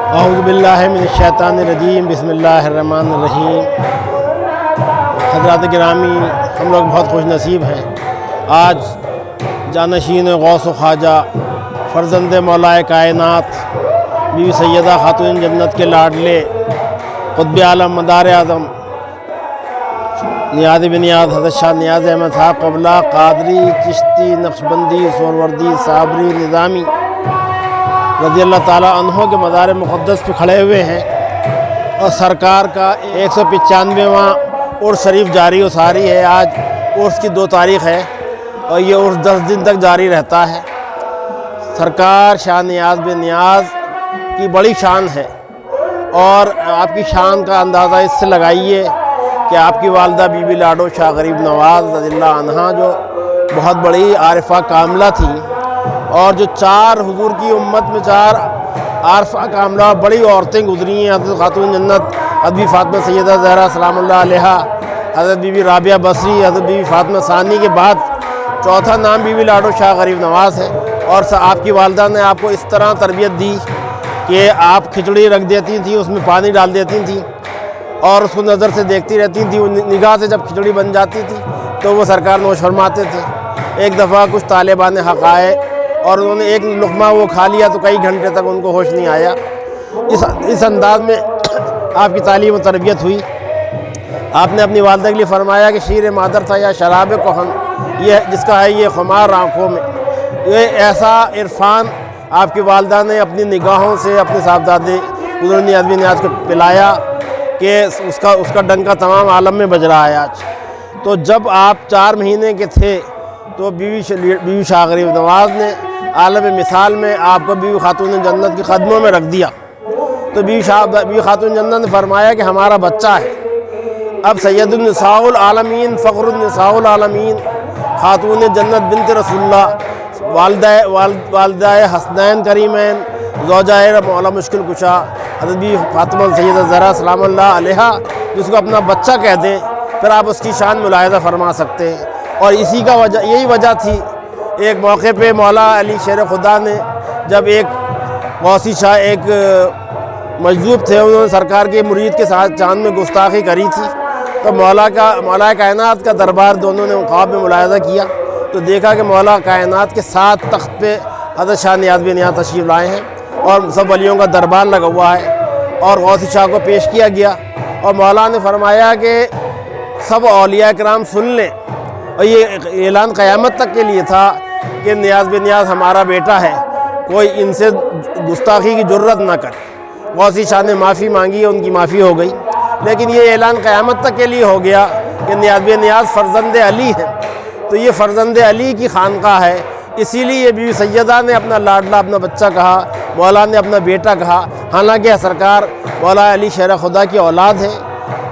اعوذ باللہ من الشیطان الرجیم بسم اللہ الرحمن الرحیم۔ حضرات گرامی، ہم لوگ بہت خوش نصیب ہیں۔ آج جانشین غوث و خواجہ فرزند مولائے کائنات بیوی سیدہ خاتون جنت کے لاڈلے قطب عالم مدار اعظم نیاز بن نیاز حضرت شاہ نیاز احمد صاحب قبلہ قادری، چشتی، نقشبندی، سہروردی، صابری، نظامی رضی اللہ تعالیٰ عنہ کے مزار مقدس پہ کھڑے ہوئے ہیں، اور سرکار کا 195واں عرس شریف جاری و ساری ہے۔ آج عرس کی 2 تاریخ ہے اور یہ عرس 10 دن تک جاری رہتا ہے۔ سرکار شاہ نیاز بن نیاز کی بڑی شان ہے، اور آپ کی شان کا اندازہ اس سے لگائیے کہ آپ کی والدہ بی بی لاڈو شاہ غریب نواز رضی اللہ عنہ جو بہت بڑی عارفہ کاملہ تھی، اور جو 4 حضور کی امت میں 4 عارفہ کاملہ بڑی عورتیں گزری ہیں، حضرت خاتون جنت حضرت بی فاطمہ سیدہ زہرا سلام اللہ علیہا، حضرت بی بی رابعہ بصری، حضرت بی بی فاطمہ ثانی کے بعد چوتھا نام بی بی لاڈو شاہ غریب نواز ہے۔ اور آپ کی والدہ نے آپ کو اس طرح تربیت دی کہ آپ کھچڑی رکھ دیتی تھیں، اس میں پانی ڈال دیتی تھیں اور اس کو نظر سے دیکھتی رہتی تھیں۔ نگاہ سے جب کھچڑی بن جاتی تھی تو وہ سرکار نوش فرماتے تھے۔ ایک دفعہ کچھ طالبان حق آئے اور انہوں نے ایک لقمہ وہ کھا لیا تو کئی گھنٹے تک ان کو ہوش نہیں آیا۔ اس انداز میں آپ کی تعلیم و تربیت ہوئی۔ آپ نے اپنی والدہ کے لیے فرمایا کہ شیر مادر تھا یا شراب کہن، یہ جس کا ہے یہ خمار آنکھوں میں۔ یہ ایسا عرفان آپ کی والدہ نے اپنی نگاہوں سے اپنے صاحبزادے حضور نیاز بن نیاز کو پلایا کہ اس کا ڈنکا تمام عالم میں بج رہا ہے آج۔ تو جب آپ 4 مہینے کے تھے تو بیوی شاہ غریب نواز نے عالم مثال میں آپ کو بیوی خاتون جنت کے قدموں میں رکھ دیا۔ تو بیوی خاتون جنت نے فرمایا کہ ہمارا بچہ ہے، اب سید النساء العالمین، فخر النساء العالمین، خاتون جنت بنت رسول اللہ، والدہ حسنین کریمین، زوجہ مولا مشکل کشا حضرت بی فاطمہ سیدہ زہرا سلام اللہ علیہا، جس کو اپنا بچہ کہہ دیں، پھر آپ اس کی شان ملاحظہ فرما سکتے ہیں۔ اور یہی وجہ تھی، ایک موقع پہ مولا علی شیر خدا نے جب ایک غوثی شاہ ایک مجذوب تھے، انہوں نے سرکار کے مرید کے ساتھ چاند میں گستاخی کری تھی، تو مولا کائنات کا دربار دونوں نے خواب میں ملاحظہ کیا تو دیکھا کہ مولا کائنات کے 7 تخت پہ حضرت شاہ نیاز بن نیاز تشریف لائے ہیں، اور سب ولیوں کا دربار لگا ہوا ہے، اور غوثی شاہ کو پیش کیا گیا، اور مولا نے فرمایا کہ سب اولیاء کرام سن لیں، اور یہ اعلان قیامت تک کے لیے تھا کہ نیاز بن نیاز ہمارا بیٹا ہے، کوئی ان سے گستاخی کی جرت نہ کرے۔ غوثی شاہ نے معافی مانگی، ان کی معافی ہو گئی، لیکن یہ اعلان قیامت تک کے لیے ہو گیا کہ نیاز بن نیاز فرزند علی ہے۔ تو یہ فرزند علی کی خانقاہ ہے، اسی لیے یہ بیوی سیدہ نے اپنا لاڈلا اپنا بچہ کہا، مولا نے اپنا بیٹا کہا، حالانکہ سرکار مولا علی شیر خدا کی اولاد ہیں۔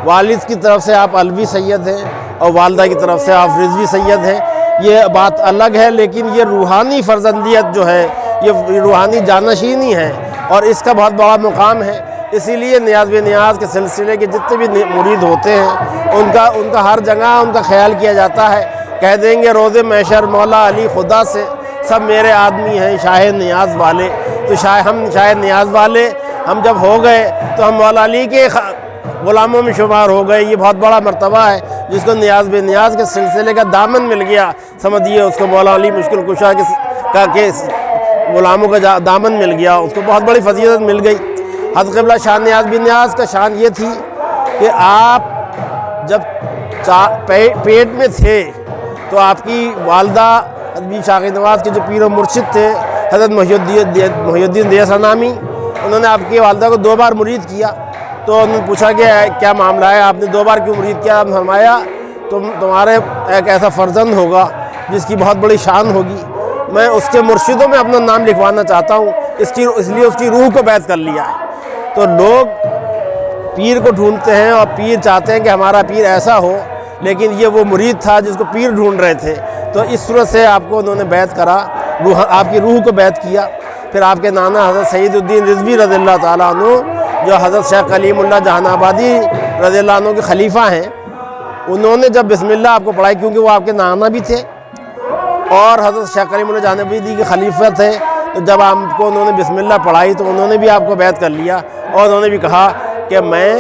والد کی طرف سے آپ علوی سید ہیں اور والدہ کی طرف سے آپ رضوی سید ہیں، یہ بات الگ ہے، لیکن یہ روحانی فرزندیت جو ہے یہ روحانی جانشینی ہے، اور اس کا بہت بڑا مقام ہے۔ اسی لیے نیاز بن نیاز کے سلسلے کے جتنے بھی مرید ہوتے ہیں ان کا ہر جگہ ان کا خیال کیا جاتا ہے۔ کہہ دیں گے روز محشر مولا علی خدا سے سب میرے آدمی ہیں شاہ نیاز والے، تو ہم شاہ نیاز والے ہم جب ہو گئے تو ہم مولا علی کے غلاموں میں شمار ہو گئے۔ یہ بہت بڑا مرتبہ ہے، جس کو نیاز بن نیاز کے سلسلے کا دامن مل گیا، سمجھیے اس کو مولا علی مشکل کشا کے غلاموں کا دامن مل گیا، اس کو بہت بڑی فضیلت مل گئی۔ حضرت قبلہ شاہ نیاز بن نیاز کا شان یہ تھی کہ آپ جب پیٹ میں تھے تو آپ کی والدہ حضرت بی شاہ غریب نواز کے جو پیر و مرشد تھے حضرت محی الدین دیس انامی، انہوں نے آپ کی والدہ کو 2 بار مرید کیا، تو انہوں نے پوچھا کہ کیا معاملہ ہے، آپ نے 2 بار کیوں مرید کیا؟ آپ نے فرمایا تمہارے ایک ایسا فرزند ہوگا جس کی بہت بڑی شان ہوگی، میں اس کے مرشدوں میں اپنا نام لکھوانا چاہتا ہوں، اس لیے اس کی روح کو بیعت کر لیا ہے۔ تو لوگ پیر کو ڈھونڈتے ہیں اور پیر چاہتے ہیں کہ ہمارا پیر ایسا ہو، لیکن یہ وہ مرید تھا جس کو پیر ڈھونڈ رہے تھے، تو اس صورت سے آپ کو انہوں نے بیعت کرا، آپ کی روح کو بیعت کیا۔ پھر آپ کے نانا حضرت سعید الدین رضوی رضی اللہ تعالیٰ عنہ، جو حضرت شیخ کلیم اللہ جہان آبادی رضی اللہ عنہ کے خلیفہ ہیں، انہوں نے جب بسم اللہ آپ کو پڑھائی، کیونکہ وہ آپ کے نانا بھی تھے اور حضرت شیخ کلیم اللہ جہان آبادی کے خلیفہ تھے، تو جب آپ کو انہوں نے بسم اللہ پڑھائی تو انہوں نے بھی آپ کو بیعت کر لیا، اور انہوں نے بھی کہا کہ میں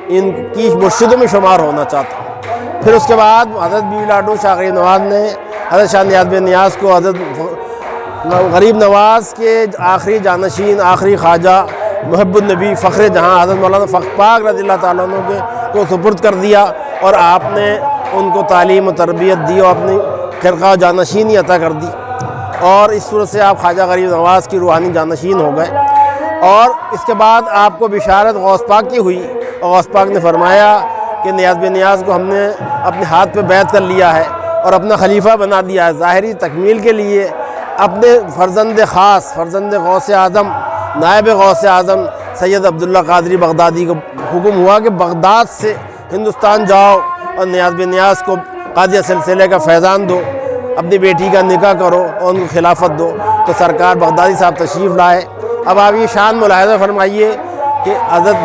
ان کی مرشدوں میں شمار ہونا چاہتا ہوں۔ پھر اس کے بعد حضرت بی بی لاڈو شاہ غریب نواز نے حضرت شاہ نیاز بن نیاز کو حضرت غریب نواز کے آخری جانشین، آخری خواجہ، محب النبی، فخر جہاں حضرت مولانا فخر پاک رضی اللہ تعالیٰ عنہ کو سپرد کر دیا، اور آپ نے ان کو تعلیم و تربیت دی اور اپنی خرقہ جانشینی عطا کر دی، اور اس صورت سے آپ خواجہ غریب نواز کی روحانی جانشین ہو گئے۔ اور اس کے بعد آپ کو بشارت غوث پاک کی ہوئی، اور غوث پاک نے فرمایا کہ نیاز بن نیاز کو ہم نے اپنے ہاتھ پہ بیعت کر لیا ہے اور اپنا خلیفہ بنا دیا ہے۔ ظاہری تکمیل کے لیے اپنے فرزند خاص، فرزند غوث اعظم، نائب غوث اعظم سید عبداللہ قادری بغدادی کو حکم ہوا کہ بغداد سے ہندوستان جاؤ اور نیاز بن نیاز کو قادریہ سلسلے کا فیضان دو، اپنی بیٹی کا نکاح کرو اور ان کو خلافت دو۔ تو سرکار بغدادی صاحب تشریف لائے۔ اب آپ یہ شان ملاحظہ فرمائیے کہ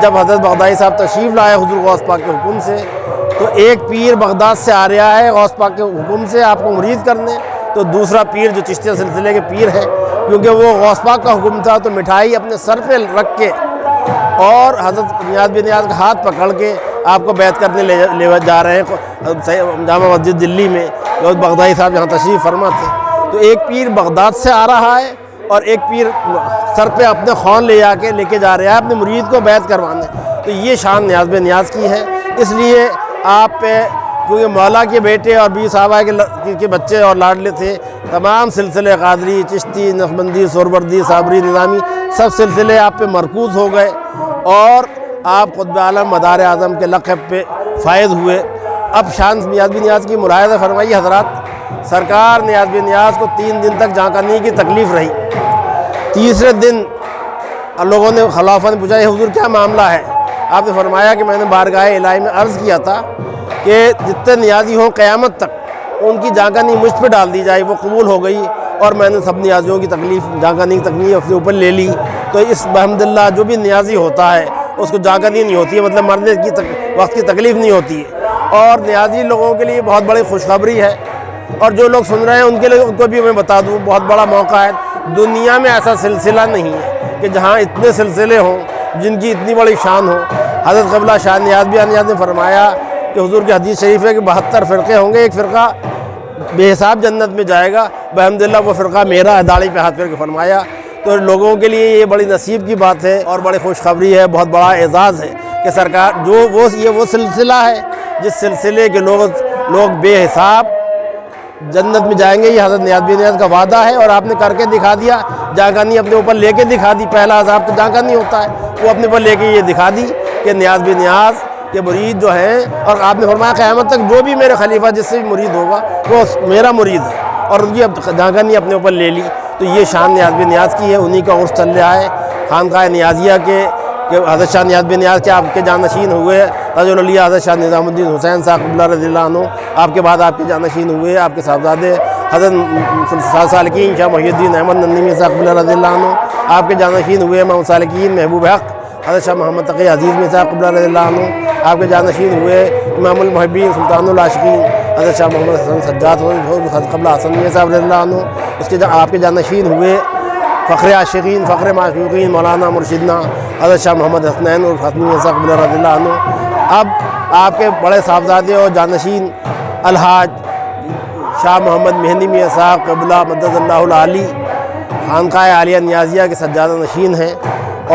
جب حضرت بغدادی صاحب تشریف لائے حضور غوث پاک کے حکم سے، تو ایک پیر بغداد سے آ رہا ہے غوث پاک کے حکم سے آپ کو مرید کرنے، تو دوسرا پیر جو چشتیہ سلسلے کے پیر ہیں، کیونکہ وہ غوث پاک کا حکم تھا تو مٹھائی اپنے سر پہ رکھ کے اور حضرت نیاز بن نیاز کا ہاتھ پکڑ کے آپ کو بیعت کرنے لے جا رہے ہیں جامع مسجد دلی میں، جو بغدادی صاحب یہاں تشریف فرما تھے۔ تو ایک پیر بغداد سے آ رہا ہے اور ایک پیر سر پہ اپنے خون لے کے جا رہا ہے اپنے مرید کو بیعت کروانے۔ تو یہ شان نیاز بن نیاز کی ہے۔ اس لیے آپ پہ، کیونکہ مولا کے بیٹے اور بی صحابہ کے بچے اور لاڈلے تھے، تمام سلسلے قادری، چشتی، نقشبندی، سہروردی، صابری، نظامی، سب سلسلے آپ پہ مرکوز ہو گئے، اور آپ قطب عالم مدار اعظم کے لقب پہ فائز ہوئے۔ اب شان نیاز بن نیاز کی ملاحظہ فرمائیے حضرات، سرکار نیاز بن نیاز کو 3 دن تک جہاں کرنے کی تکلیف رہی۔ تیسرے دن لوگوں نے خلافہ نے پوچھا، حضور کیا معاملہ ہے؟ آپ نے فرمایا کہ میں نے بارگاہ الہی میں عرض کیا تھا کہ جتنے نیازی ہوں قیامت تک ان کی جانکنی مجھ پہ ڈال دی جائے، وہ قبول ہو گئی، اور میں نے سب نیازیوں کی تکلیف، جانکنی کی تکلیف اپنے اوپر لے لی۔ تو اس بحمداللہ جو بھی نیازی ہوتا ہے اس کو جانکنی نہیں ہوتی ہے، مطلب مرنے کی وقت کی تکلیف نہیں ہوتی ہے، اور نیازی لوگوں کے لیے بہت بڑی خوشخبری ہے۔ اور جو لوگ سن رہے ہیں ان کے لیے، ان کو بھی میں بتا دوں، بہت بڑا موقع ہے۔ دنیا میں ایسا سلسلہ نہیں ہے کہ جہاں اتنے سلسلے ہوں جن کی اتنی بڑی شان ہو۔ حضرت قبلہ شاہ نیاز نے فرمایا کہ حضور کی حدیث شریف ہے کہ 72 فرقے ہوں گے، ایک فرقہ بے حساب جنت میں جائے گا، بحمداللہ وہ فرقہ میرا ہے، داڑھی پہ ہاتھ پھیر کے فرمایا۔ تو لوگوں کے لیے یہ بڑی نصیب کی بات ہے اور بڑی خوشخبری ہے، بہت بڑا اعزاز ہے کہ سرکار یہ وہ سلسلہ ہے جس سلسلے کے لوگ بے حساب جنت میں جائیں گے۔ یہ حضرت نیاز بن نیاز کا وعدہ ہے، اور آپ نے کر کے دکھا دیا، جانکنی اپنے اوپر لے کے دکھا دی۔ پہلا عذاب تو جانکنی ہوتا ہے، وہ اپنے اوپر لے کے یہ دکھا دی کہ نیاز بن نیاز کے مرید جو ہیں، اور آپ نے فرمایا قیامت تک جو بھی میرے خلیفہ جس سے بھی مرید ہوگا وہ میرا مرید ہے، اور ان کی جانکنی اپنے اوپر لے لی۔ تو یہ شان نیاز بن نیاز کی ہے، انہی کا عرس چل رہا ہے۔ خانقاہ نیازیہ کے حضرت شاہ نیاز بن نیاز کے آپ کے جانشین ہوئے تاج الاولیاء حضرت شاہ نظام الدین حسین صاحب قبلہ رضی اللہ عنہ، آپ کے بعد آپ کے جانشین ہوئے آپ کے صاحبزادے حضرت سالکین شاہ محی الدین احمد نندی صاحب قبلہ رضی اللہ عنہ، آپ کے جانشین ہوئے امام سالکین محبوب حق حضرت شاہ محمد تقی عزیز میں صاحب قبلہ رضی اللہ عنہ، آپ کے جانشین ہوئے امام المحبین سلطان العاشقین حضرت شاہ محمد حسن سجاد قبلہ حسن میں صاحب رضی اللہ عنہ، اس کے آپ کے جانشین ہوئے فخر عاشقین، فخر معشوقین مولانا مرشدنا حضرت شاہ محمد حسنین الحسنی صاحب قبلہ رضی اللہ عنہ۔ اب آپ کے بڑے صاحبزادے اور جانشین الحاج شاہ محمد مہندی میاں صاحب قبلہ مدد اللہ العالی خانقاہ عالیہ نیازیہ کے سجادہ نشین ہیں،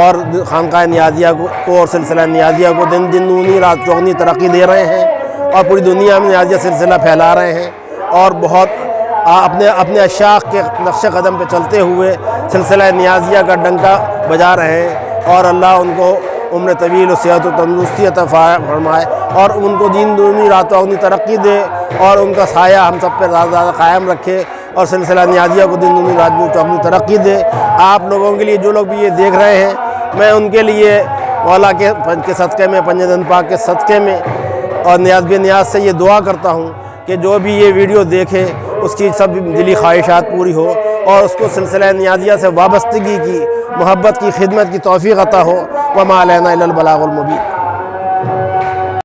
اور خانقاہ نیازیہ کو اور سلسلہ نیازیہ کو دن دنی رات چوگنی ترقی دے رہے ہیں، اور پوری دنیا میں نیازیہ سلسلہ پھیلا رہے ہیں، اور بہت اپنے اشاق کے نقش قدم پہ چلتے ہوئے سلسلہ نیازیہ کا ڈنکا بجا رہے ہیں، اور اللہ ان کو عمر طویل و صحت و تندرستی عطا فرمائے، اور ان کو دین دنی رات چوگنی ترقی دے، اور ان کا سایہ ہم سب پہ زیادہ زیادہ قائم رکھے، اور سلسلہ نیازیہ کو دن دنی رات چوگنی ترقی دے۔ آپ لوگوں کے لیے جو لوگ بھی یہ دیکھ رہے ہیں، میں ان کے لیے مولا کے صدقے میں، پنج دن پاک کے صدقے میں اور نیاز بن نیاز سے یہ دعا کرتا ہوں کہ جو بھی یہ ویڈیو دیکھے اس کی سب دلی خواہشات پوری ہو، اور اس کو سلسلہ نیازیہ سے وابستگی کی، محبت کی، خدمت کی توفیق عطا ہو۔ وما علینا الا البلاغ المبین۔